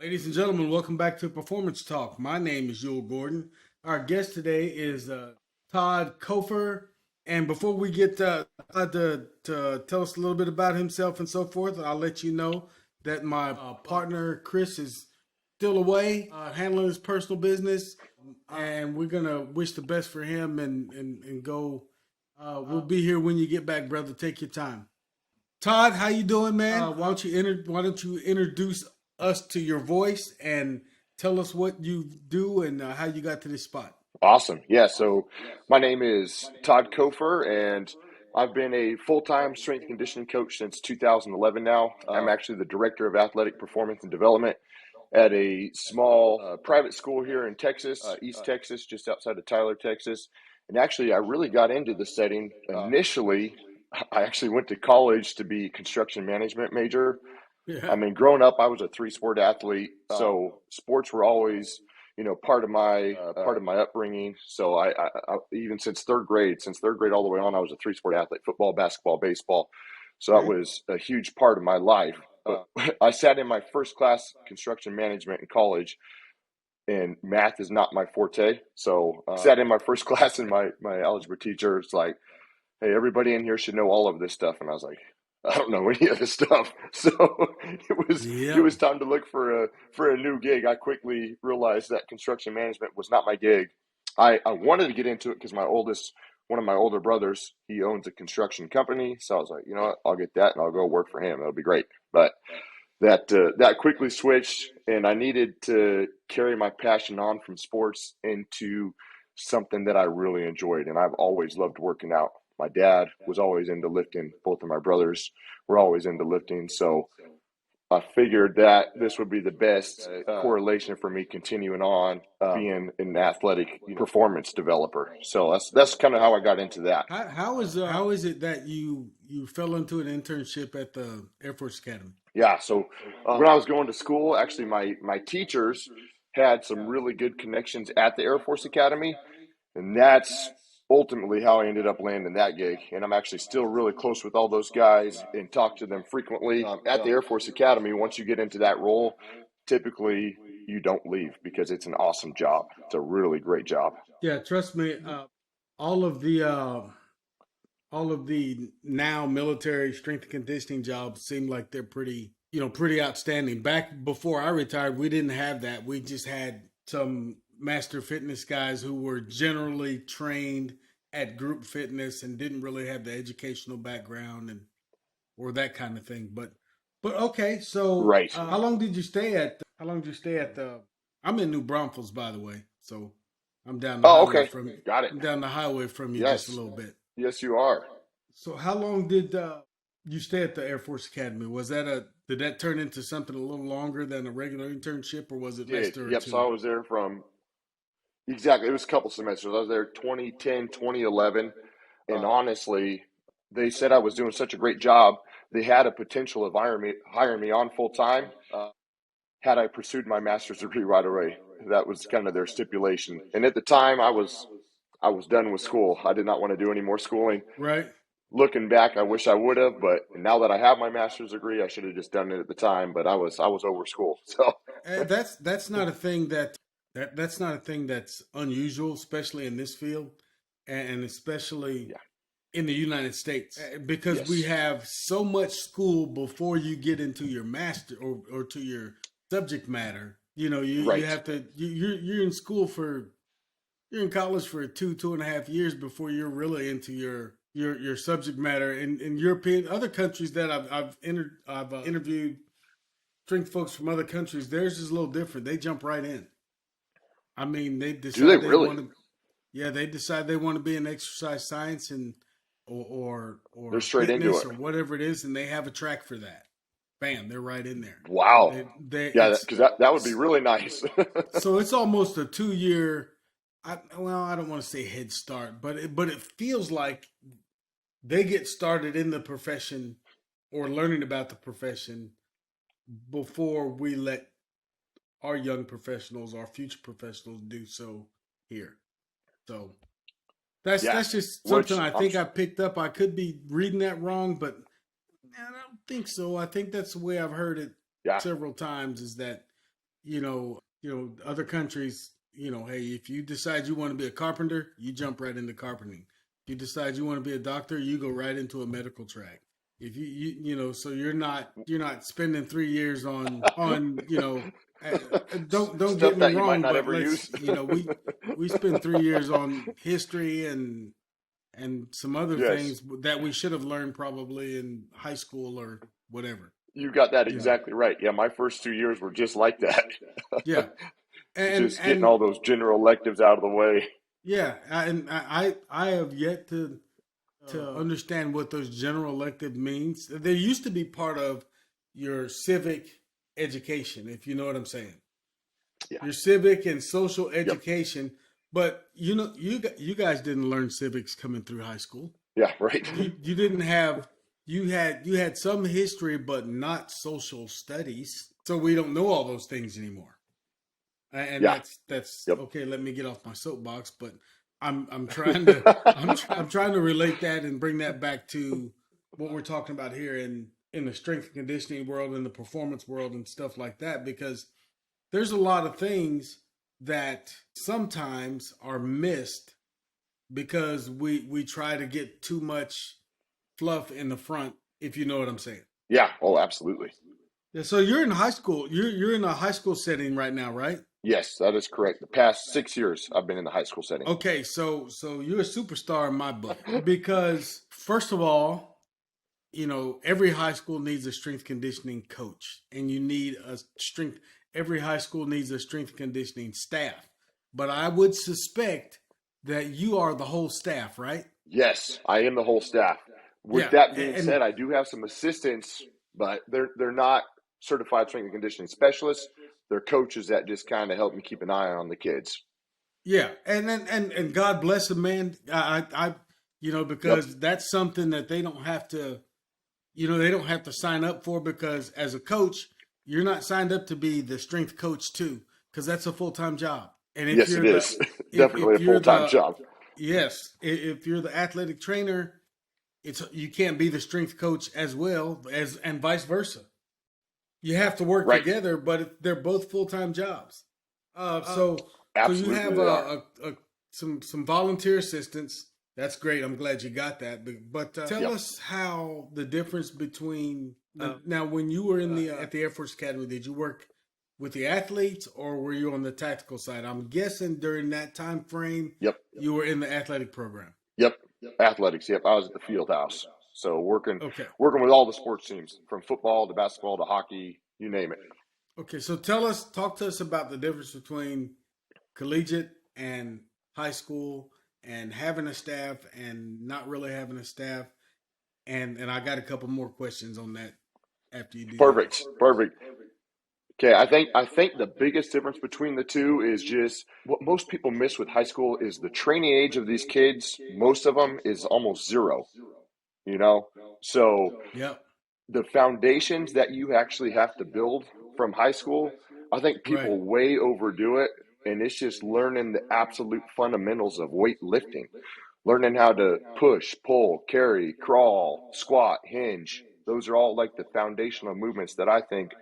Ladies and gentlemen, welcome back to Performance Talk. My name is Yul Gordon. Our guest today is Todd Cofer. And before we get Todd to tell us a little bit about himself and so forth, I'll let you know that my partner Chris is still away handling his personal business, and we're gonna wish the best for him and go. We'll be here when you get back, brother. Take your time. Todd, how you doing, man? Why don't you introduce us to your voice and tell us what you do and how you got to this spot? Awesome. Yeah. So my name is Todd Cofer, and I've been a full-time strength and conditioning coach since 2011 now. I'm actually the director of athletic performance and development at a small private school here in Texas, East Texas, just outside of Tyler, Texas. And actually, I really got into the setting initially. I actually went to college to be a construction management major. Yeah. I mean, growing up, I was a three-sport athlete, so sports were always, part of my upbringing. So I even since third grade all the way on, I was a three-sport athlete: football, basketball, baseball. So that was a huge part of my life. But I sat in my first class construction management in college, and math is not my forte. So I sat in my first class, and my algebra teacher was like, "Hey, everybody in here should know all of this stuff," and I was like, I don't know any of this stuff. So it was time to look for a new gig. I quickly realized that construction management was not my gig. I wanted to get into it because one of my older brothers, he owns a construction company. So I was like, you know what, I'll get that and I'll go work for him. It'll be great. But that quickly switched, and I needed to carry my passion on from sports into something that I really enjoyed. And I've always loved working out. My dad was always into lifting. Both of my brothers were always into lifting. So I figured that this would be the best correlation for me continuing on being an athletic performance developer. So that's kind of how I got into that. How is it that you fell into an internship at the Air Force Academy? Yeah. So when I was going to school, actually my teachers had some really good connections at the Air Force Academy. And that's ultimately how I ended up landing that gig. And I'm actually still really close with all those guys and talk to them frequently. At the Air Force Academy, once you get into that role, typically you don't leave because it's an awesome job. It's a really great job. Yeah, trust me. All of the all of the now military strength and conditioning jobs seem like they're pretty outstanding. Back before I retired, we didn't have that. We just had some master fitness guys who were generally trained at group fitness and didn't really have the educational background and or that kind of thing. But okay, so Right. how long did you stay at? How long did you stay at the? I'm in New Braunfels, by the way, so I'm down the Oh, highway okay. from Got it. I'm down the highway from you just a Yes. little bit. Yes, you are. So how long did you stay at the Air Force Academy? Was that did that turn into something a little longer than a regular internship, or was it less Did. or Yep. So two? I was there from exactly, it was a couple semesters. I was there 2010, 2011. And honestly, they said I was doing such a great job. They had a potential of hiring me on full time had I pursued my master's degree right away. That was kind of their stipulation. And at the time, I was done with school. I did not want to do any more schooling. Right. Looking back, I wish I would have, but now that I have my master's degree, I should have just done it at the time. But I was over school. So That's not a thing that's not a thing that's unusual, especially in this field, and especially yeah, in the United States, because we yes, have so much school before you get into your master or to your subject matter. You right. have to you're in school for you're in college for 2.5 years before you're really into your subject matter. In European other countries that I've interviewed strength folks from other countries, theirs is a little different. They jump right in. I mean, they Do they decide they really? want to. Yeah, they decide they want to be in exercise science and They're or straight into fitness it. or whatever it is, and they have a track for that. Bam, they're right in there. Wow. They Yeah, it's because that would be really nice. so it's almost a 2 year. I don't want to say head start, but it feels like they get started in the profession or learning about the profession before we let our young professionals, our future professionals, do so here. So Yeah, that's just something which I think I picked up. I could be reading that wrong, but I don't think so. I think that's the way I've heard it yeah, several times. Is that other countries, hey, if you decide you want to be a carpenter, you jump right into carpentering. If you decide you want to be a doctor, you go right into a medical track. If so you're not spending 3 years don't get Stuff me that you might wrong, not but ever use. we spend 3 years on history and some other Yes, things that we should have learned probably in high school or whatever. you got that You know, exactly right. Yeah, my first 2 years were just like that. yeah, and Just getting and all those general electives out of the way. yeah, I have yet to understand what those general elective means. They used to be part of your civic education, if you know what I'm saying. Yeah. Your civic and social Yep. education, but you guys didn't learn civics coming through high school. Yeah. Right. You didn't have you had some history but not social studies. So we don't know all those things anymore. And Yeah. that's Yep. okay, let me get off my soapbox, but I'm trying to I'm trying to relate that and bring that back to what we're talking about here in the strength and conditioning world and the performance world and stuff like that, because there's a lot of things that sometimes are missed because we try to get too much fluff in the front, if you know what I'm saying. Yeah. Oh, absolutely. Yeah, so you're in high school. You're in a high school setting right now, right? Yes, that is correct. The past 6 years, I've been in the high school setting. Okay, so you're a superstar in my book because first of all, every high school needs a strength conditioning coach, and you need a strength. Every high school needs a strength conditioning staff, but I would suspect that you are the whole staff, right? Yes, I am the whole staff. With Yeah, that being and said, I do have some assistants, but they're not certified strength and conditioning specialists. They're coaches that just kind of help me keep an eye on the kids. yeah, and God bless them, man. Yep. Because that's something that they don't have to sign up for, because as a coach, you're not signed up to be the strength coach too, because that's a full-time job. And if Yes, it you're the is. Definitely if a you're full-time the job. yes, if you're the athletic trainer, it's you can't be the strength coach as well as and vice versa. You have to work Right. together, but they're both full-time jobs. So you Absolutely have they are. some volunteer assistants. That's great. I'm glad you got that. But tell Yep. us how the difference between now when you were in the at the Air Force Academy, did you work with the athletes or were you on the tactical side? I'm guessing during that time frame Yep. you were in the athletic program. Yep. Athletics. Yep. I was at the field house. So Okay. working with all the sports teams, from football to basketball to hockey, you name it. Okay. So talk to us about the difference between collegiate and high school and having a staff and not really having a staff. And I got a couple more questions on that after you do that. Perfect. Perfect. Okay, I think the biggest difference between the two is just what most people miss with high school is the training age of these kids. Most of them is almost zero, you know? So Yep. the foundations that you actually have to build from high school, I think Right. people way overdo it. And it's just learning the absolute fundamentals of weightlifting, learning how to push, pull, carry, crawl, squat, hinge. Those are all like the foundational movements that I think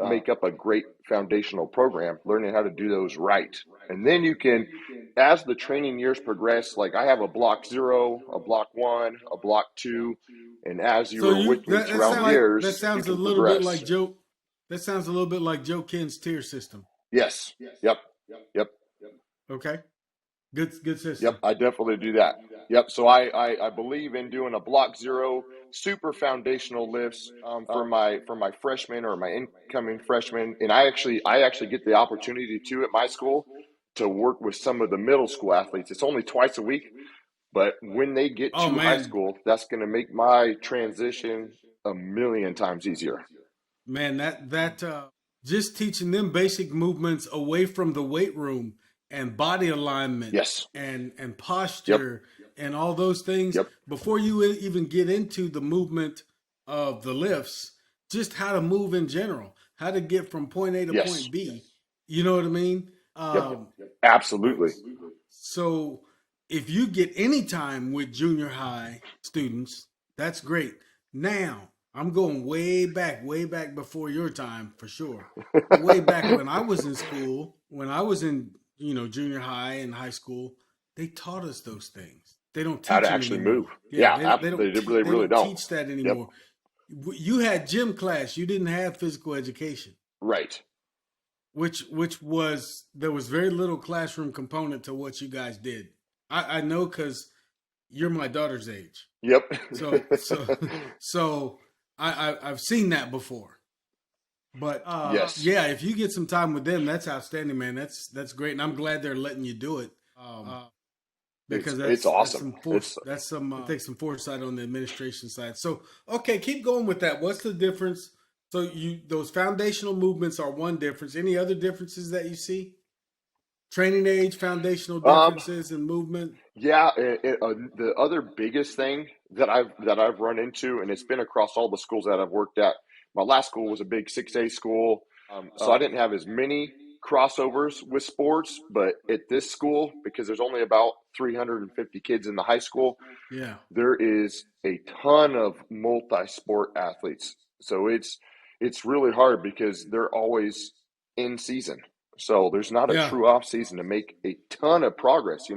make up a great foundational program, learning how to do those right. And then you can, as the training years progress, like I have a block 0, a block 1, a block 2. And as you So are with me throughout the that years, you sounds a can little bit progress. like Joe. That sounds a little bit like Joe Ken's tier system. Yes. Yep. Yep. Okay. Good Yep, system. I definitely do that. Yep. So I believe in doing a block 0 super foundational lifts for my freshmen or my incoming freshmen, and I actually get the opportunity to at my school to work with some of the middle school athletes. It's only twice a week, but when they get Oh to high man, school, that's going to make my transition a million times easier. man, that just teaching them basic movements away from the weight room and body alignment Yes. and Yep. posture and all those things Yep. before you even get into the movement of the lifts, just how to move in general, how to get from point A to Yes. point B. You know what I mean? Yep. Absolutely. So if you get any time with junior high students, that's great. Now, I'm going way back before your time for sure. But way back when I was in school, when I was in, junior high and high school, they taught us those things. They don't How to teach them actually move. anymore. Yeah, Yeah, they they really don't don't. teach that Yep. anymore. You had gym class, you didn't have physical education. Right. Which was there was very little classroom component to what you guys did. I know because you're my daughter's age. Yep. So I've seen that before. But Yes. yeah, if you get some time with them, that's outstanding, man. That's great, and I'm glad they're letting you do it. Because it's awesome. It takes some foresight on the administration side. So okay, keep going with that. What's the difference? So those foundational movements are one difference. Any other differences that you see? Training age, foundational differences in movement. Yeah, the other biggest thing that I've run into, and it's been across all the schools that I've worked at. My last school was a big 6A school, so I didn't have as many crossovers with sports. But at this school, because there's only about 350 kids in the high school, yeah, there is a ton of multi-sport athletes. So it's really hard because they're always in season. So there's not a true off season to make a ton of progress.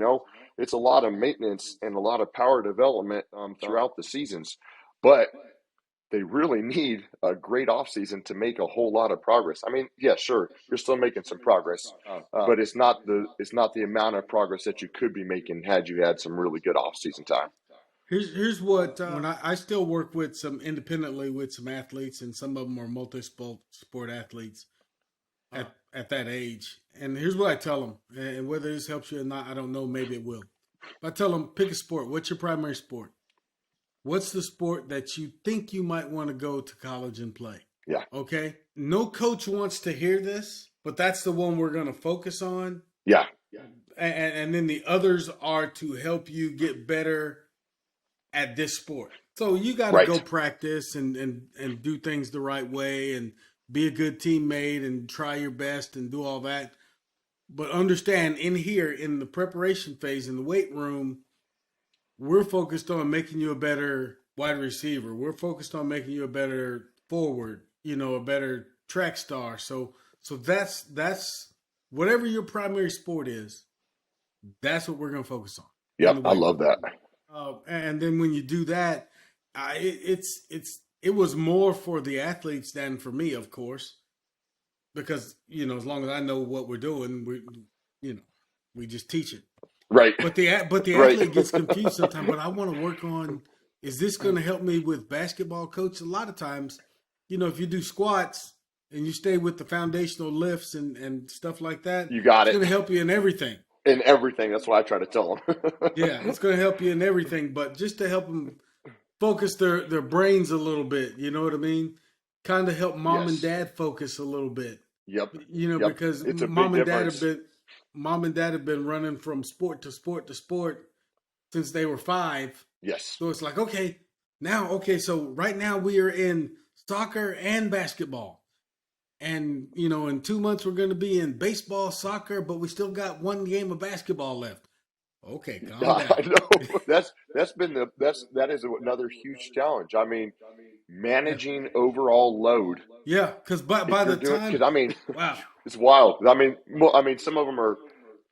It's a lot of maintenance and a lot of power development throughout the seasons, but they really need a great off season to make a whole lot of progress. I mean, yeah, sure, you're still making some progress, but it's not the amount of progress that you could be making had you had some really good off season time. Here's what when I still work with some independently with some athletes, and some of them are multi-sport athletes at that age. And here's what I tell them, and whether this helps you or not, I don't know. Maybe it will. But I tell them, pick a sport. What's your primary sport? What's the sport that you think you might want to go to college and play? Yeah. Okay. No coach wants to hear this, but that's the one we're going to focus on. Yeah. And then the others are to help you get better at this sport. So you got to go practice and do things the right way and be a good teammate and try your best and do all that. But understand, in here, in the preparation phase, in the weight room, we're focused on making you a better wide receiver. We're focused on making you a better forward, a better track star. So that's whatever your primary sport is, that's what we're going to focus on. Yeah, I love that. And then when you do that, it was more for the athletes than for me, of course, because as long as I know what we're doing, we just teach it. Right. But the athlete gets confused sometimes. But I want to work on, is this going to help me with basketball, coach? A lot of times, if you do squats and you stay with the foundational lifts and stuff like that, you got it's going to help you in everything. In everything. That's what I try to tell them. Yeah, it's going to help you in everything. But just to help them focus their brains a little bit, you know what I mean? Kind of help mom and dad focus a little bit. Yep. Because it's a mom big and dad difference. Mom and dad have been running from sport to sport to sport since they were 5. Yes. So it's like, so right now we are in soccer and basketball. And, in 2 months we're going to be in baseball, soccer, but we still got one game of basketball left. Okay, calm down. I know. That is another huge challenge. I mean, managing overall load. Yeah, because by the time, wow, it's wild. I mean, some of them are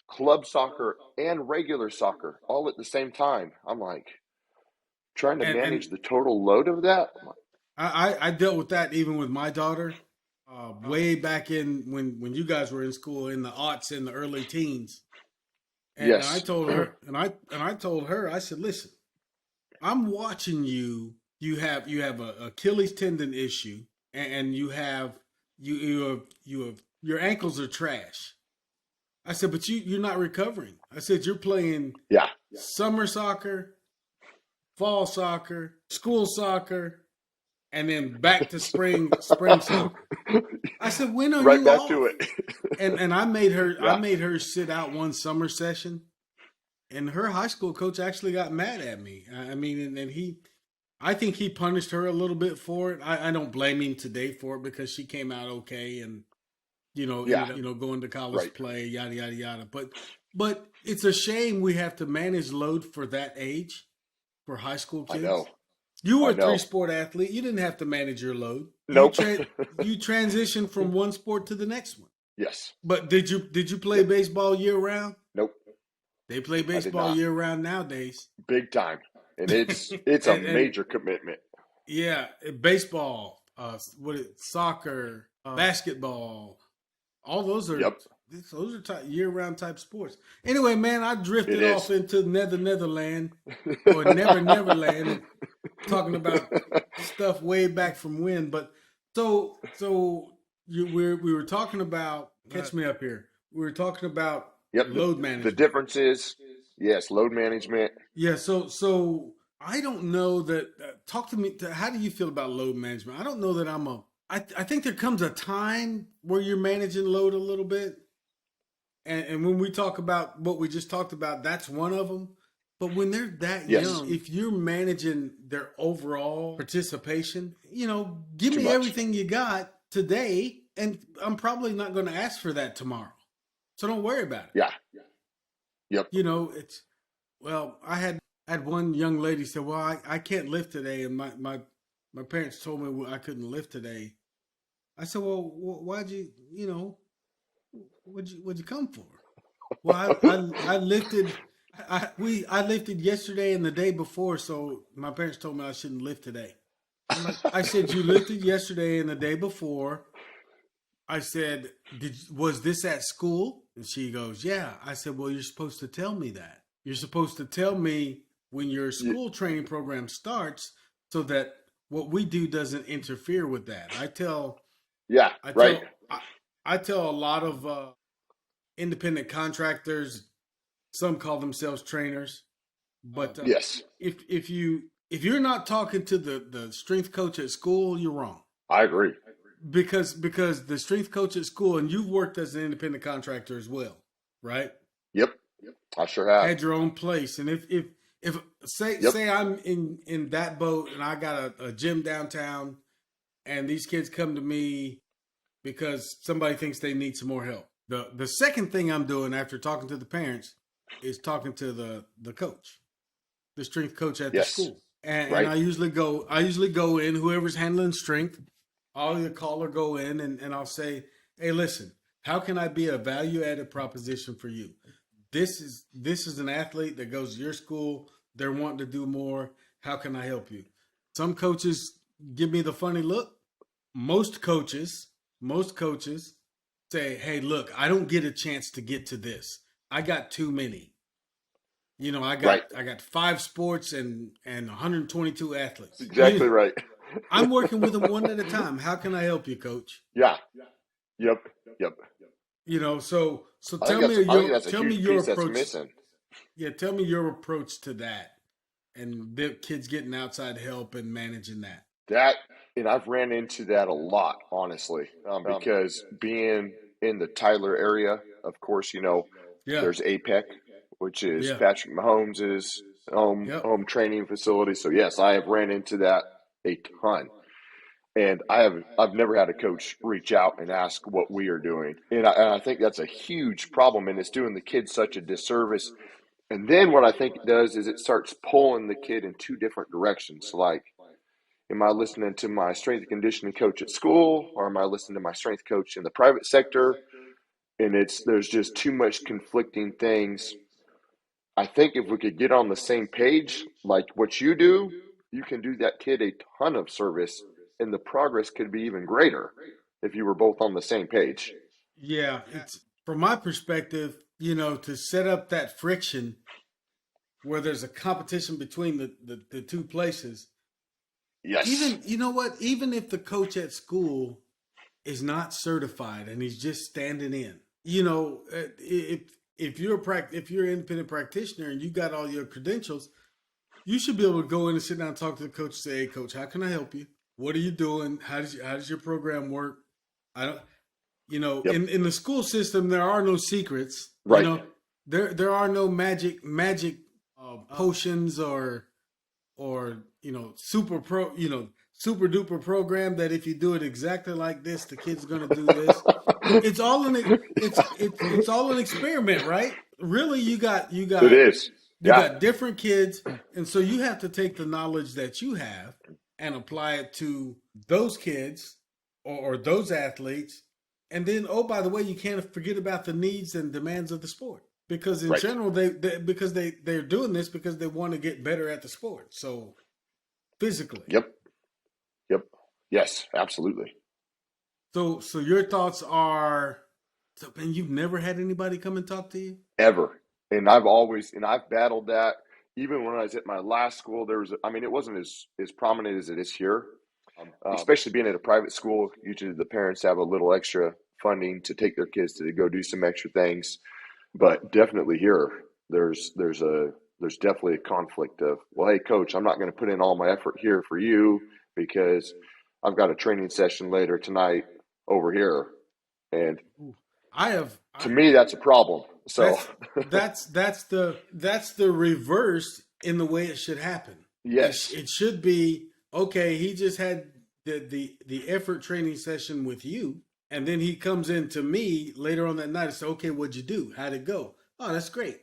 club soccer and regular soccer all at the same time. I'm like trying to manage the total load of that. I dealt with that even with my daughter, way back in when you guys were in school in the aughts, in the early teens. And yes. I told her, I said, listen, I'm watching you. You have a Achilles tendon issue, and you have your ankles are trash. I said, but you're not recovering. I said, you're playing summer soccer, fall soccer, school soccer, and then back to spring soccer. I said, when are you back off? to it? and I made her sit out one summer session, and her high school coach actually got mad at me. I mean, and I think he punished her a little bit for it. I don't blame him today for it because she came out okay and ended up, going to college play, yada yada yada. But it's a shame we have to manage load for that age, for high school kids. I know. You were I a three know. sport athlete. You didn't have to manage your load. Nope. You transitioned from one sport to the next one. Yes. But did you play Yep. baseball year round? Nope. They play I did baseball not. year round nowadays. Big time. And it's a And major commitment. yeah, baseball, soccer, basketball, all Yep. those are year round type sports. Anyway, man, I It drifted off is. into Netherland or Neverland, talking about stuff way back from when. But we were talking about, catch me up here. We were talking about Yep. load The management. difference is, yes, load management. Yeah, so I don't know that. Talk to me. How do you feel about load management? I don't know that I think there comes a time where you're managing load a little bit, and when we talk about what we just talked about, that's one of them. But when they're that Yes. young, if you're managing their overall participation, give Too me much. everything you got today, and I'm probably not going to ask for that tomorrow. So don't worry about it. Yeah. Yep. It's I had one young lady say, "Well, I can't lift today," and my parents told me I couldn't lift today. I said, "Well, why'd what'd you come for?" Well, I lifted. I lifted yesterday and the day before, so my parents told me I shouldn't lift today. I said, "You lifted yesterday and the day before." I said, was this at school? And she goes, "Yeah." I said, "Well, you're supposed to tell me that. You're supposed to tell me when your school training program starts so that what we do doesn't interfere with that." Yeah. Right. I tell a lot of independent contractors, some call themselves trainers, but Yes. if you're not talking to the strength coach at school, you're wrong. I agree. Because the strength coach at school, and you've worked as an independent contractor as well, right? Yep. I sure have. Had your own place, and if say I'm in that boat and I got a gym downtown, and these kids come to me because somebody thinks they need some more help. The second thing I'm doing after talking to the parents is talking to the coach, the strength coach at the school, and I usually go in, whoever's handling strength. I'll either call or go in, and I'll say, "Hey, listen, how can I be a value added proposition for you? This is an athlete that goes to your school. They're wanting to do more. How can I help you?" Some coaches give me the funny look. Most coaches say, "Hey, look, I don't get a chance to get to this. I got too many. I got 5 sports and 122 athletes." Exactly right. I'm working with them one at a time. How can I help you, coach? Yeah. Yep. So I tell think me that's a tell me huge your piece that's approach. missing. Yeah, tell me your approach to that, and the kids getting outside help and managing that. And I've ran into that a lot, honestly, because being in the Tyler area, of course, Yeah, there's APEC, which is yeah, Patrick Mahomes' yep, home training facility. So yes, I have ran into that a ton. And I've never had a coach reach out and ask what we are doing. And I think that's a huge problem, and it's doing the kids such a disservice. And then what I think it does is it starts pulling the kid in 2 different directions. Like, am I listening to my strength and conditioning coach at school, or am I listening to my strength coach in the private sector? And there's just too much conflicting things. I think if we could get on the same page, like what you do, you can do that kid a ton of service, and the progress could be even greater if you were both on the same page. yeah. It's from my perspective, to set up that friction where there's a competition between the two places. Yes. Even you know what? Even if the coach at school is not certified and he's just standing in, if you're an independent practitioner and you got all your credentials, you should be able to go in and sit down and talk to the coach and say, "Hey, coach, how can I help you? What are you doing? How does your program work?" I don't, Yep. in the school system, there are no secrets. Right. There are no magic potions or super duper program that if you do it exactly like this, the kid's gonna do this. It's all an experiment, right? Really, you got It is. You Yeah. got different kids, and so you have to take the knowledge that you have and apply it to those kids or those athletes. And then, oh, by the way, you can't forget about the needs and demands of the sport because in Right. general, they're doing this because they want to get better at the sport. So physically. Yep. Yep. Yes, absolutely. So your thoughts are, so man, you've never had anybody come and talk to you? Ever. And I've battled that. Even when I was at my last school, I mean, it wasn't as prominent as it is here. Especially being at a private school, usually the parents have a little extra funding to take their kids to go do some extra things. But definitely here, there's definitely a conflict of, well, hey, coach, I'm not going to put in all my effort here for you because I've got a training session later tonight over here. And to me, that's a problem. So that's the reverse in the way it should happen. yes, It should be, okay, he just had the effort training session with you, and then he comes in to me later on that night and says, okay, what'd you do? How'd it go? Oh, that's great.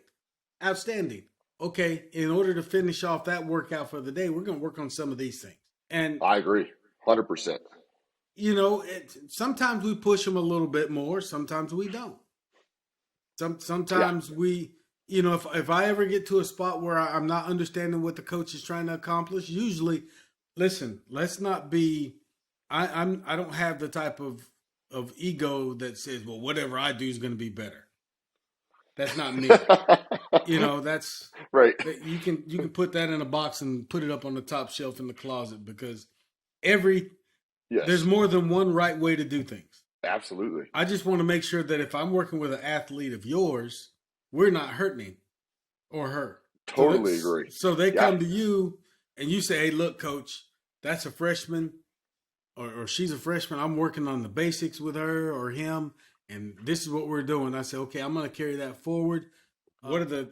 Outstanding. Okay, in order to finish off that workout for the day, we're going to work on some of these things. And I agree, 100%. you know, sometimes we push them a little bit more. Sometimes we don't. Sometimes we, you know, if I ever get to a spot where I'm not understanding what the coach is trying to accomplish, usually, listen, let's not be. I don't have the type of ego that says, well, whatever I do is going to be better. That's not me. You know, that's right. You can put that in a box and put it up on the top shelf in the closet because there's more than one right way to do things. Absolutely. I just want to make sure that if I'm working with an athlete of yours, we're not hurting him or her. Totally agree. So they come to you and you say, hey, look, coach, that's a freshman or she's a freshman. I'm working on the basics with her or him, and this is what we're doing. I say, okay, I'm going to carry that forward. What are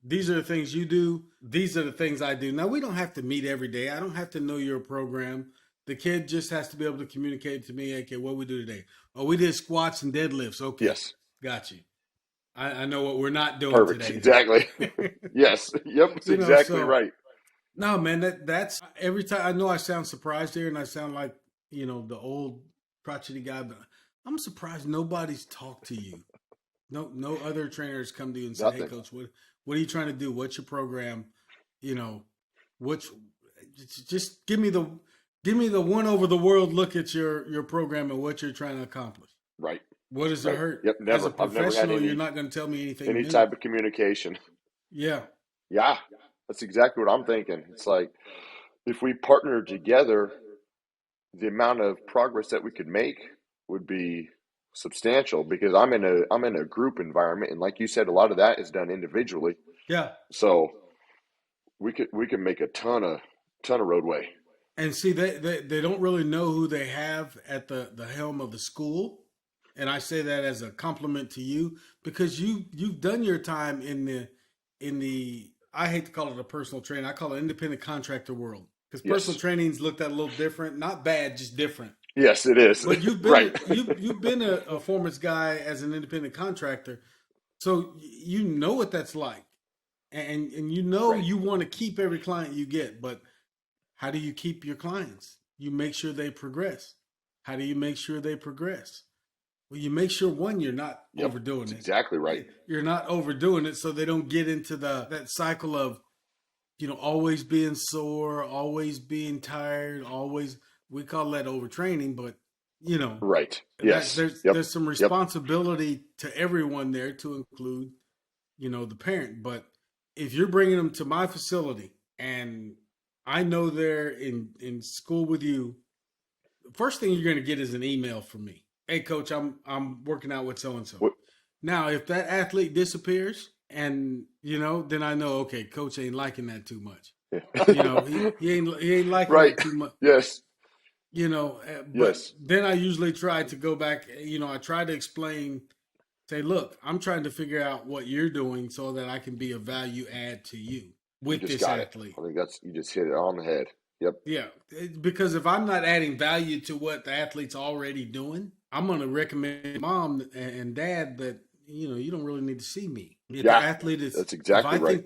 these are the things you do. These are the things I do. Now, we don't have to meet every day. I don't have to know your program. The kid just has to be able to communicate to me, okay, what we do today. Oh, we did squats and deadlifts. Okay. Yes. Got you. I know what we're not doing Perfect. today. Exactly. Yes. Yep. That's exactly right. No, man, that's every time. I know I sound surprised here and I sound like, you know, the old crotchety guy, but I'm surprised nobody's talked to you. No other trainers come to you and say, hey, coach, what are you trying to do? What's your program? You know, just give me the one over the world look at your program and what you're trying to accomplish. Right. What does it hurt? Yep. Never. As a professional, I've never had you're not going to tell me anything. Any type of communication. Yeah. Yeah. That's exactly what I'm thinking. It's like if we partnered together, the amount of progress that we could make would be substantial because I'm in a group environment, and like you said, a lot of that is done individually. Yeah. So we could make a ton of roadway. And see, they don't really know who they have at the helm of the school. And I say that as a compliment to you because you've done your time in the I hate to call it a personal trainer. I call it independent contractor world because personal training's looked at a little different. Not bad, just different. Yes, it is. But you've been right. you've been a performance guy as an independent contractor, so you know what that's like, and you know you want to keep every client you get, but how do you keep your clients? You make sure they progress. How do you make sure they progress? Well, you make sure you're not overdoing it. Exactly right. You're not overdoing it so they don't get into that cycle of, you know, always being sore, always being tired, always, we call that overtraining, but you know. Right. Yes. There's some responsibility to everyone there to include, you know, the parent. But if you're bringing them to my facility and I know they're in school with you, the first thing you're going to get is an email from me. Hey, coach, I'm working out with so-and-so. Now, if that athlete disappears and, you know, then I know, okay, coach ain't liking that too much. You know, he ain't liking that too much. Yes. You know, but then I usually try to go back, you know, I try to explain, say, look, I'm trying to figure out what you're doing so that I can be a value add to you with this athlete. I think you just hit it on the head. Yep. Yeah. Because if I'm not adding value to what the athlete's already doing, I'm going to recommend mom and dad that, you know, you don't really need to see me. If the athlete is, that's exactly right.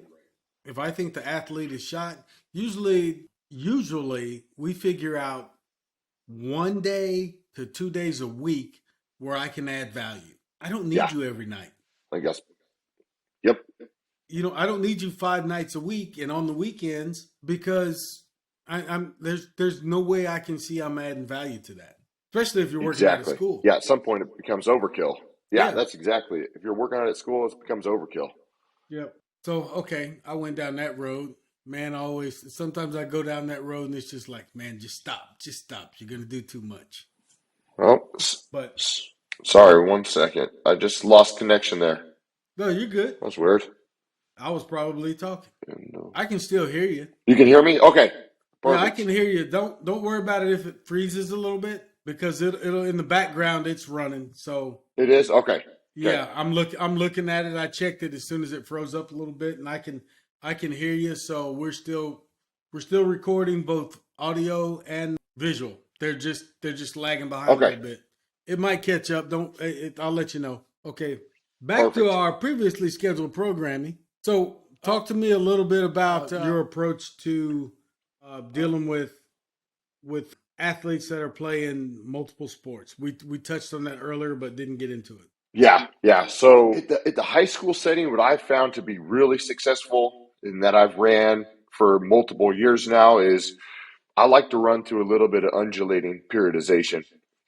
if I think the athlete is shot, usually we figure out 1 day to 2 days a week where I can add value. I don't Yeah, need you every night. I guess. Yep, I don't need you 5 nights a week and on the weekends because I'm there's no way I can see I'm adding value to that, especially if you're working out at exactly. school. Yeah, at some point it becomes overkill. Yeah, Yeah. that's exactly it. If you're working out at school, it becomes overkill. Yep. So okay, I went down that road. Man, I always sometimes I go down that road and it's just like, man, just stop. You're gonna do too much. Well, But sorry, 1 second. I just lost connection there. no, you're good. That's weird. I was probably talking. I can still hear you. You can hear me? Okay, Yeah, I perfect. can hear you. Don't worry about it if it freezes a little bit because it'll in the background it's running. So It is? Okay, okay, yeah, I'm looking at it. I checked it as soon as it froze up a little bit, and I can hear you. So we're still recording both audio and visual. They're just lagging behind a okay, little bit. It might catch up. Don't I'll let you know. Okay, back to perfect. our previously scheduled programming. So talk to me a little bit about your approach to dealing with athletes that are playing multiple sports. We touched on that earlier, but didn't get into it. Yeah, yeah. So at the high school setting, what I've found to be really successful and that I've ran for multiple years now is I like to run through a little bit of undulating periodization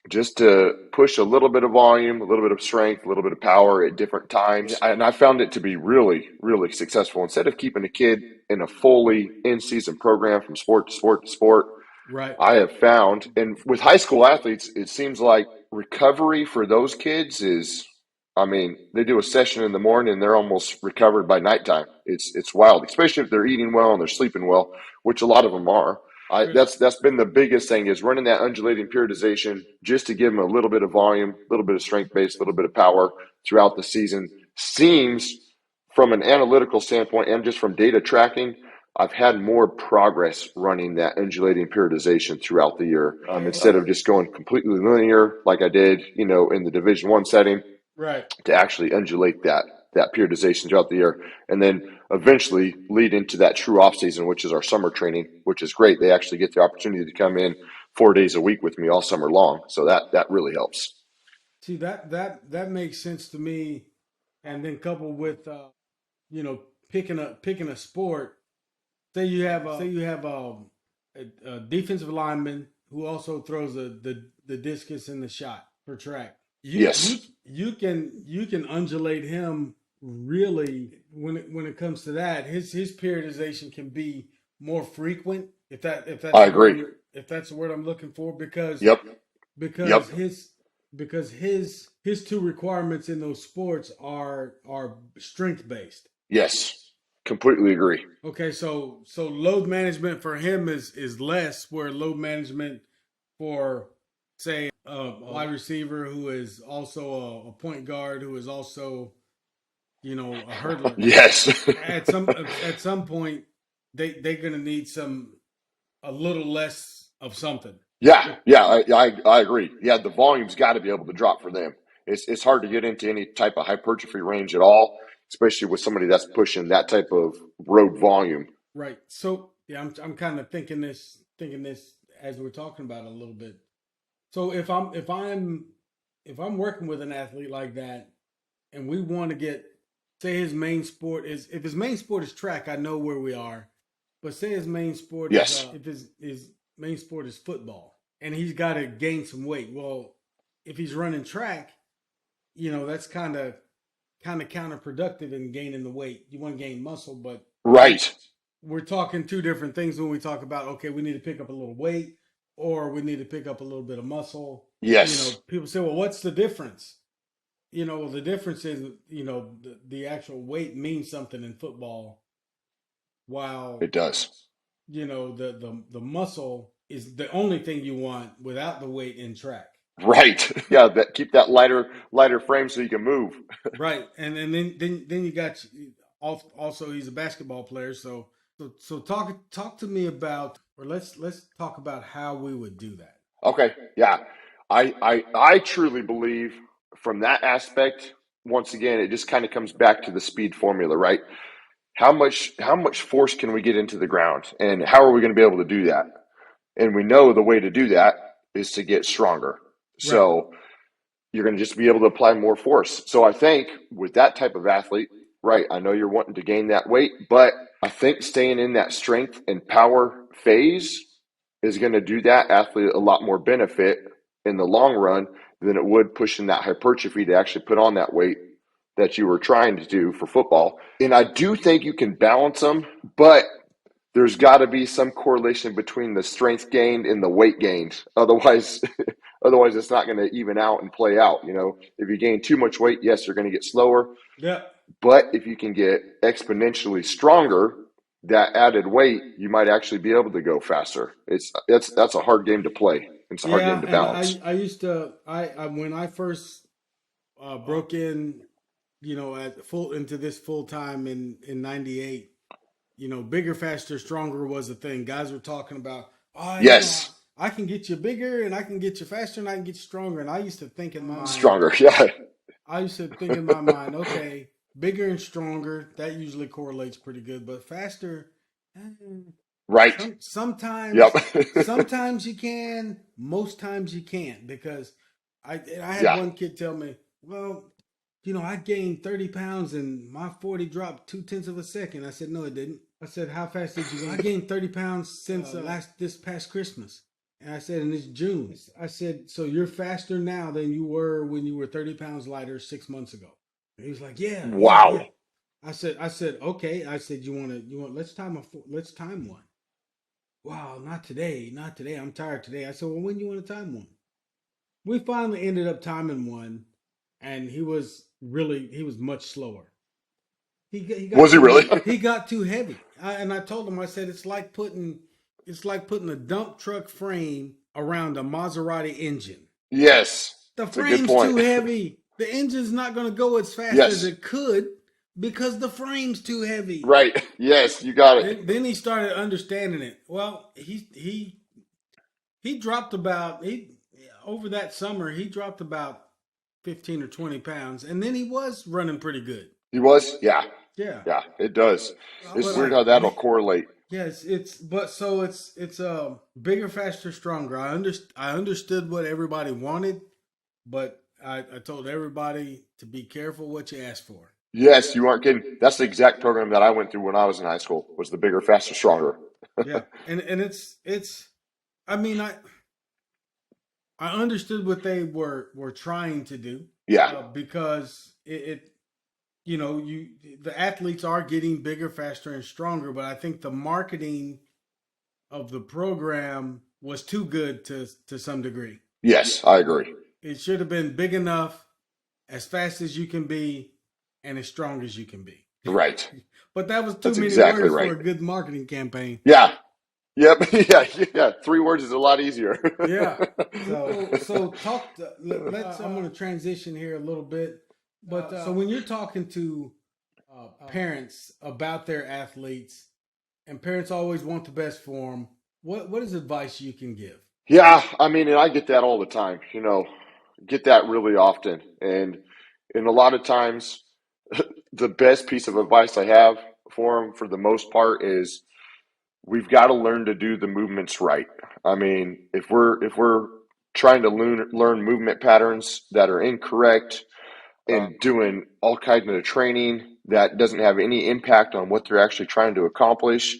just to push a little bit of volume, a little bit of strength, a little bit of power at different times. And I found it to be really, really successful. Instead of keeping a kid in a fully in season program from sport to sport to sport, Right. I have found, and with high school athletes, it seems like recovery for those kids is, I mean, they do a session in the morning and they're almost recovered by nighttime. It's wild, especially if they're eating well and they're sleeping well, which a lot of them are. That's been the biggest thing is running that undulating periodization just to give them a little bit of volume, a little bit of strength base, a little bit of power throughout the season. Seems from an analytical standpoint and just from data tracking, I've had more progress running that undulating periodization throughout the year instead of just going completely linear like I did, in the Division One setting Right. to actually undulate that periodization throughout the year, and then eventually lead into that true off season, which is our summer training, which is great. They actually get the opportunity to come in 4 days a week with me all summer long, so that really helps. See that makes sense to me, and then coupled with you know picking a sport. Say you have a defensive lineman who also throws the discus and the shot for track. You you Yes, you can undulate him really when it comes to that. His periodization can be more frequent if that's I the word agree. I'm looking for because Yep, yep, because his two requirements in those sports are strength based. yes, completely agree. Okay, so load management for him is less, where load management for say a wide receiver who is also a point guard who is also a hurdler Yes. at some point they're gonna need a little less of something. Yeah, yeah, I agree. Yeah, the volume's got to be able to drop for them. It's hard to get into any type of hypertrophy range at all, especially with somebody that's pushing that type of road volume. Right. So yeah, I'm kind of thinking this as we're talking about it a little bit. So if I'm working with an athlete like that, and we want to get, say his main sport is, if his main sport is track, I know where we are. But say his main sport is Yes, if his main sport is football, and he's got to gain some weight. Well, if he's running track, that's kind of counterproductive in gaining the weight. You want to gain muscle, but we're right. we're talking two different things when we talk about, okay, we need to pick up a little weight or we need to pick up a little bit of muscle. Yes, People say, well, what's the difference? Well, the difference is, the actual weight means something in football, while it does. the muscle is the only thing you want without the weight in track. Right. Yeah, that keep that lighter frame so you can move. Right, and then you got, also he's a basketball player, so talk to me about, or let's talk about how we would do that. Okay. Yeah. I truly believe from that aspect, once again, it just kind of comes back to the speed formula, right? how much force can we get into the ground, and how are we going to be able to do that? And we know the way to do that is to get stronger. Right. So you're going to just be able to apply more force. So I think with that type of athlete, right, I know you're wanting to gain that weight, but I think staying in that strength and power phase is going to do that athlete a lot more benefit in the long run than it would pushing that hypertrophy to actually put on that weight that you were trying to do for football. And I do think you can balance them, but there's got to be some correlation between the strength gained and the weight gained. Otherwise it's not going to even out and play out. If you gain too much weight, yes, you're going to get slower. Yeah. But if you can get exponentially stronger, that added weight, you might actually be able to go faster. That's a hard game to play. It's a hard game Yeah, to and balance. I used to I when I first broke in, at full into this full time in '98. Bigger, faster, stronger was the thing. Guys were talking about, oh, Yes, I can get you bigger and I can get you faster and I can get you stronger. And I used to think in my mind, stronger. Yeah, okay, bigger and stronger, that usually correlates pretty good, but faster, right. sometimes, Yep. sometimes you can, most times you can't, because I had Yeah. one kid tell me, well, I gained 30 pounds and my 40 dropped 2/10 of a second. I said, no, it didn't. I said, how fast did you gain? I gained 30 pounds since this past Christmas. And I said, and it's June. I said, so you're faster now than you were when you were 30 pounds lighter 6 months ago. And he was like, yeah, yeah, Wow. yeah. I said, okay. I said, let's time one. Wow, not today, not today. I'm tired today. I said, well, when do you want to time one? We finally ended up timing one, and he was much slower. He got Was he really? he got too heavy. And I told him, I said, it's like putting a dump truck frame around a Maserati engine. Yes. The That's a good frame's too point. heavy. The engine's not going to go as fast as Yes. it could because the frame's too heavy. Right. Yes, you got it. Then he started understanding it. Well, he dropped about he over that summer. He dropped about 15 or 20 pounds, and then he was running pretty good. He was? Yeah. Yeah, Yeah, it does. It's but weird how that'll correlate. yes, it's bigger, faster, stronger. I understood what everybody wanted, but I told everybody to be careful what you ask for. Yes, you aren't kidding. That's the exact program that I went through when I was in high school, was the bigger, faster, stronger. Yeah, and it's I mean I understood what they were trying to do. Yeah. Because the athletes are getting bigger, faster, and stronger, but I think the marketing of the program was too good to some degree. Yes, I agree. It should have been big enough, as fast as you can be, and as strong as you can be. Right. But that was too That's many exactly words right. for a good marketing campaign. Yeah. Yep. Yeah. 3 words is a lot easier. Yeah. So let's. I'm going to transition here a little bit, but so when you're talking to parents about their athletes, and parents always want the best for them, what is advice you can give? Yeah, I mean, and I get that all the time, get that really often. And a lot of times the best piece of advice I have for them for the most part is we've got to learn to do the movements right. I mean, if we're trying to learn movement patterns that are incorrect and doing all kinds of training that doesn't have any impact on what they're actually trying to accomplish,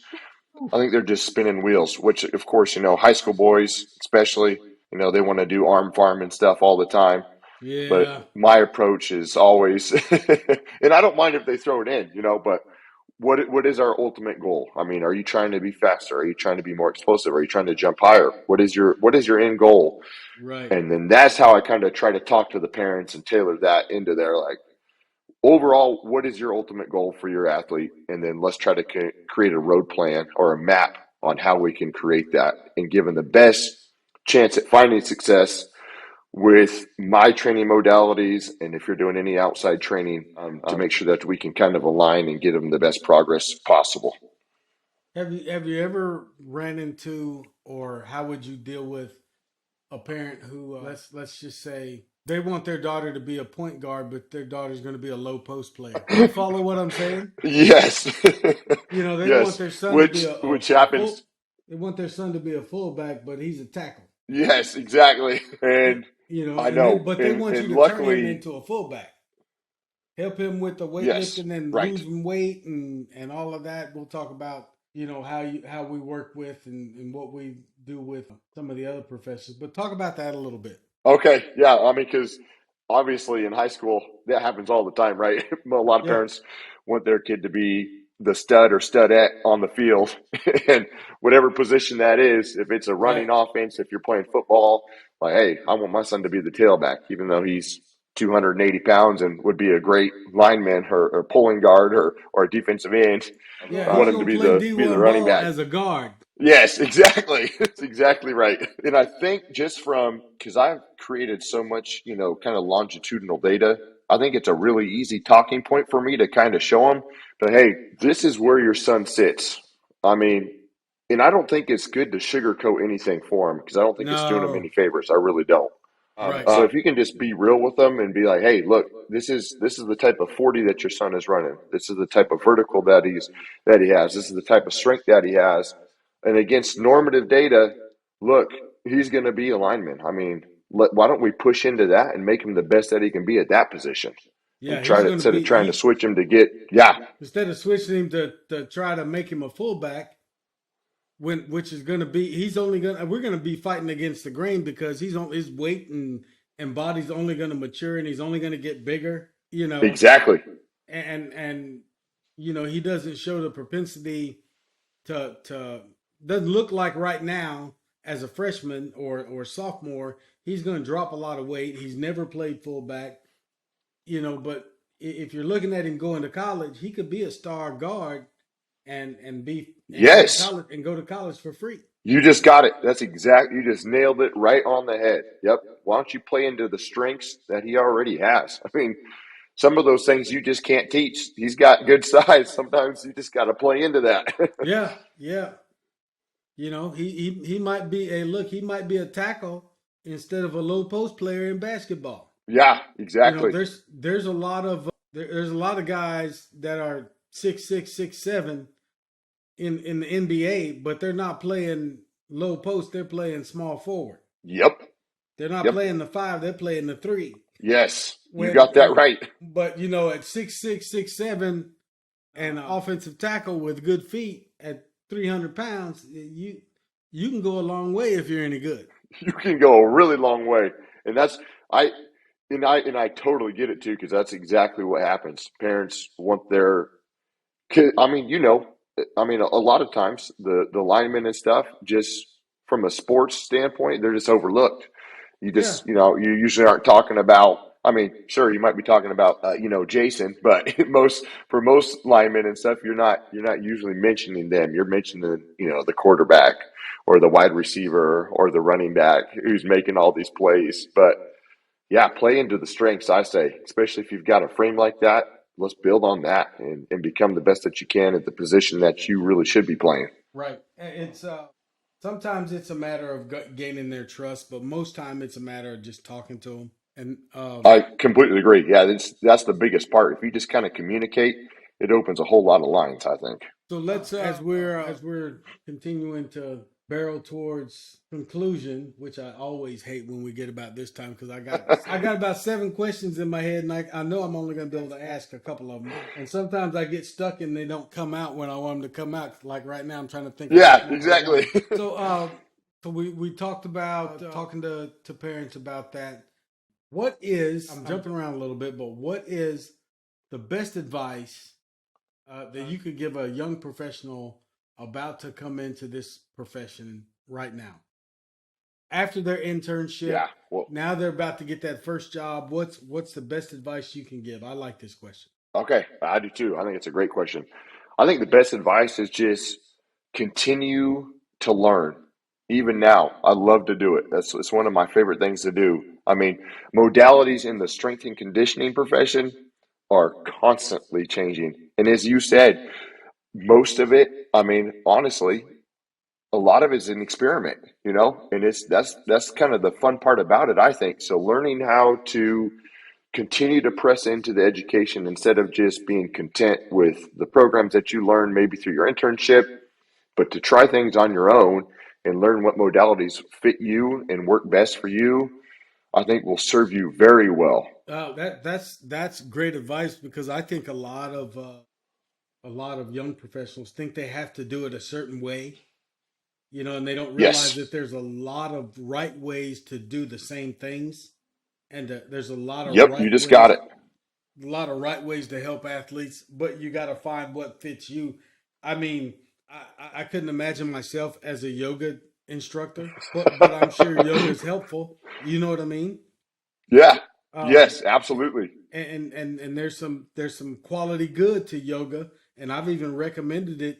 I think they're just spinning wheels, which of course, high school boys especially, they want to do arm farm and stuff all the time. But Yeah. my approach is always, and I don't mind if they throw it in, but what is our ultimate goal? I mean, are you trying to be faster? Are you trying to be more explosive? Are you trying to jump higher? What is your end goal? Right. And then that's how I kind of try to talk to the parents and tailor that into their overall, what is your ultimate goal for your athlete? And then let's try to create a road plan or a map on how we can create that and give them the best chance at finding success with my training modalities. And if you're doing any outside training, to make sure that we can kind of align and get them the best progress possible. Have you ever ran into, or how would you deal with a parent who let's just say They want their daughter to be a point guard, but their daughter's going to be a low post player. You follow what I'm saying? Yes. They want Yes. their son to be Which a full. happens. They want their son to be a fullback, but he's a tackle. Yes, exactly. And I And then know. but they want you And to turn him luckily, into a fullback. Help him with the yes, weightlifting and right. losing weight and all of that. We'll talk about how we work with and what we do with some of the other professors. But talk about that a little bit. Okay, yeah. I mean, because obviously in high school that happens all the time, right? A lot of Yeah, parents want their kid to be the stud or studette on the field, and whatever position that is. If it's a right. running offense, if you're playing football, like, hey, I want my son to be the tailback, even though he's 280 pounds and would be a great lineman or pulling guard or a defensive end. Yeah, I want he's him to gonna be play the D1 running ball back. as a guard. Yes, exactly. That's exactly right. And I think just from because I've created so much, kind of longitudinal data, I think it's a really easy talking point for me to kind of show them that, hey, this is where your son sits. I mean, and I don't think it's good to sugarcoat anything for him because I don't think it's doing him any No, favors. I really don't. right. So if you can just be real with them and be like, hey, look, this is the type of 40 that your son is running. This is the type of vertical that he has. This is the type of strength that he has. And against normative data, look, he's going to be a lineman. I mean, why don't we push into that and make him the best that he can be at that position, Yeah, and try he's to gonna instead of be trying to he switch him to get yeah, instead of switching him to try to make him a fullback. Which is going to be he's only going to we're going to be fighting against the grain because he's on his weight and body's only going to mature and he's only going to get bigger, exactly. and he doesn't show the propensity to doesn't look like right now as a freshman or sophomore he's going to drop a lot of weight. He's never played fullback, but if you're looking at him going to college, he could be a star guard and Yes. go to college for free. You just got it. That's exact. You just nailed it right on the head. Yep. Why don't you play into the strengths that he already has? I mean, some of those things you just can't teach. He's got good size. Sometimes you just got to play into that. Yeah, yeah. He might be a look. He might be a tackle instead of a low post player in basketball. Yeah, exactly. There's a lot of there's a lot of guys that are 6'6", 6'7" in the NBA, but they're not playing low post. They're playing small forward. Yep. They're not Yep. playing the 5. They're playing the 3. Yes, you When got that right. but at 6'6", 6'7", and an offensive tackle with good feet at 300 pounds, you can go a long way if you're any good. You can go a really long way, and I I totally get it too because that's exactly what happens. Parents want their kid. I mean, a lot of times the linemen and stuff just from a sports standpoint, they're just overlooked. You Yeah, just you usually aren't talking about. I mean, sure, you might be talking about Jason, but most linemen and stuff, you're not usually mentioning them. You're mentioning the quarterback or the wide receiver or the running back who's making all these plays. But yeah, play into the strengths, I say, especially if you've got a frame like that. Let's build on that and become the best that you can at the position that you really should be playing. right. It's sometimes it's a matter of gaining their trust, but most time it's a matter of just talking to them. And I completely agree. Yeah, that's the biggest part. If you just kind of communicate, it opens a whole lot of lines, I think. so let's as we're continuing to barrel towards conclusion, which I always hate when we get about this time because I got about 7 questions in my head, and I know I'm only going to be able to ask a couple of them, and sometimes I get stuck and they don't come out when I want them to come out. Like right now, I'm trying to think of Yeah, which one I exactly. want. So we talked about talking to parents about that. What is I'm jumping around a little bit, but what is the best advice that you could give a young professional about to come into this profession right now? After their internship, Yeah. Well, now they're about to get that first job. What's the best advice you can give? I like this question. okay, I do too. I think it's a great question. I think the best advice is just continue to learn. Even now, I love to do it. It's one of my favorite things to do. I mean, modalities in the strength and conditioning profession are constantly changing. And as you said, most of it, I mean, honestly, a lot of it's an experiment, and that's kind of the fun part about it, I think. So learning how to continue to press into the education instead of just being content with the programs that you learn maybe through your internship, but to try things on your own and learn what modalities fit you and work best for you, I think will serve you very well. That's great advice, because I think a lot of young professionals think they have to do it a certain way, and they don't realize Yes. that there's a lot of right ways to do the same things, and there's Yep. You just got it. a lot of right ways to help athletes, but you got to find what fits you. I mean, I couldn't imagine myself as a yoga instructor, but I'm sure yoga is helpful. You know what I mean? Yeah. Um, Yes, absolutely. and there's some quality good to yoga, and I've even recommended it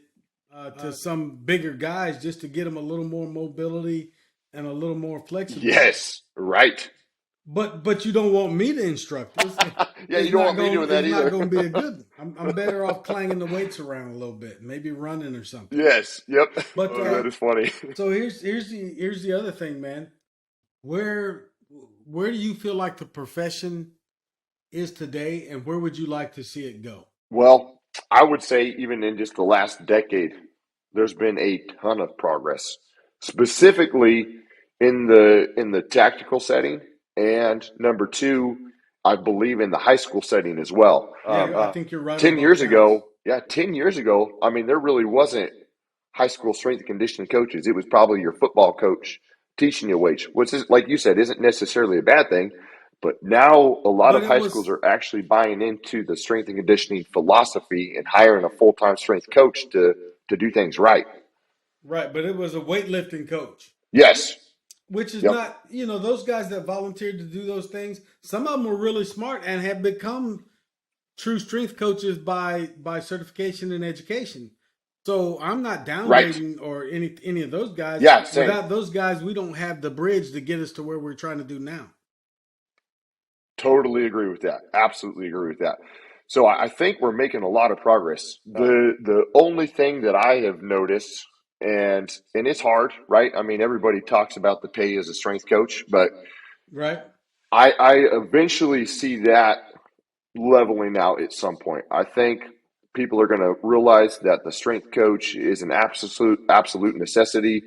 to some bigger guys just to get them a little more mobility and a little more flexibility. Yes. Right. But you don't want me to instruct this. Yeah, you don't want me doing that It's not either. going to be a good one. I'm better off clanging the weights around a little bit, maybe running or something. Yes. Yep. But Oh, that is funny. so here's the other thing, man. Where where do you feel like the profession is today, and where would you like to see it go? Well, I would say even in just the last decade, there's been a ton of progress, specifically in the tactical setting, and number two, I believe in the high school setting as well. Yeah, I think you're right on 10 both years counts. ago, yeah, 10 years ago, I mean, there really wasn't high school strength and conditioning coaches. It was probably your football coach teaching you weights, which is, like you said, isn't necessarily a bad thing. But now a lot But of it high schools was are actually buying into the strength and conditioning philosophy and hiring a full-time strength coach to do things right. right, but it was a weightlifting coach, Yes. which is Yep. not, those guys that volunteered to do those things. Some of them were really smart and have become true strength coaches by certification and education. So I'm not Right. downgrading or any of those guys. Yeah, same. Without those guys, we don't have the bridge to get us to where we're trying to do now. Totally agree with that. Absolutely agree with that. So I think we're making a lot of progress. The only thing that I have noticed, and it's hard, right? I mean, everybody talks about the pay as a strength coach, but Right? I eventually see that leveling out at some point. I think people are going to realize that the strength coach is an absolute necessity,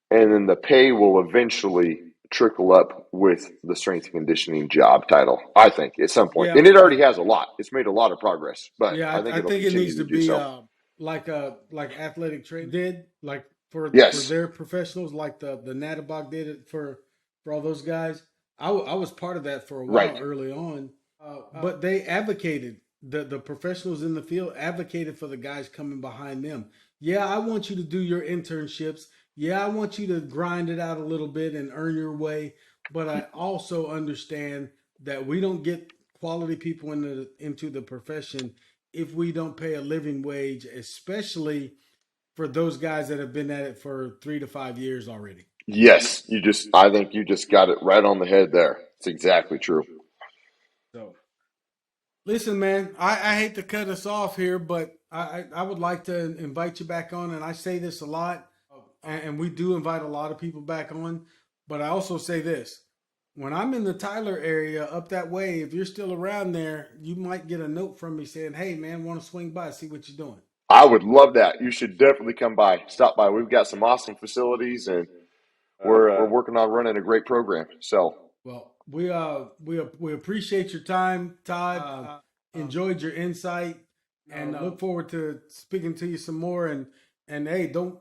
and then the pay will eventually trickle up with the strength and conditioning job title, I think, at some point. Yeah, And it already has a lot. It's made a lot of progress, but yeah. I think I it'll think it continue needs to to do be so. like athletic training did, like for Yes. their professionals, like the Nattabog did it for all those guys. I was part of that for a while Right. early on, but they advocated, the professionals in the field advocated for the guys coming behind them. Yeah, I want you to do your internships. Yeah, I want you to grind it out a little bit and earn your way. But I also understand that we don't get quality people into the profession if we don't pay a living wage, especially for those guys that have been at it for 3 to 5 years already. Yes. I think you just got it right on the head there. It's exactly true. So listen, man, I hate to cut us off here, but I would like to invite you back on. And I say this a lot, and we do invite a lot of people back on. But I also say this: when I'm in the Tyler area up that way, if you're still around there, you might get a note from me saying, "Hey, man, want to swing by, see what you're doing." I would love that. You should definitely come by, stop by. We've got some awesome facilities, and we're working on running a great program. So Well, we appreciate your time, Todd. Enjoyed your insight, and look forward to speaking to you some more. And hey, don't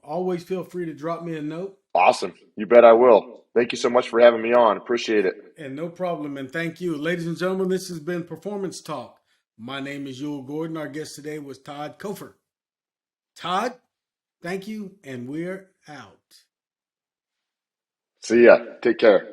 always feel free to drop me a note. awesome. You bet I will. Thank you so much for having me on. Appreciate it. And no problem. And thank you, ladies and gentlemen. This has been Performance Talk. My name is Yul Gordon. Our guest today was Todd Cofer. Todd, thank you, and we're out. See ya. Take care.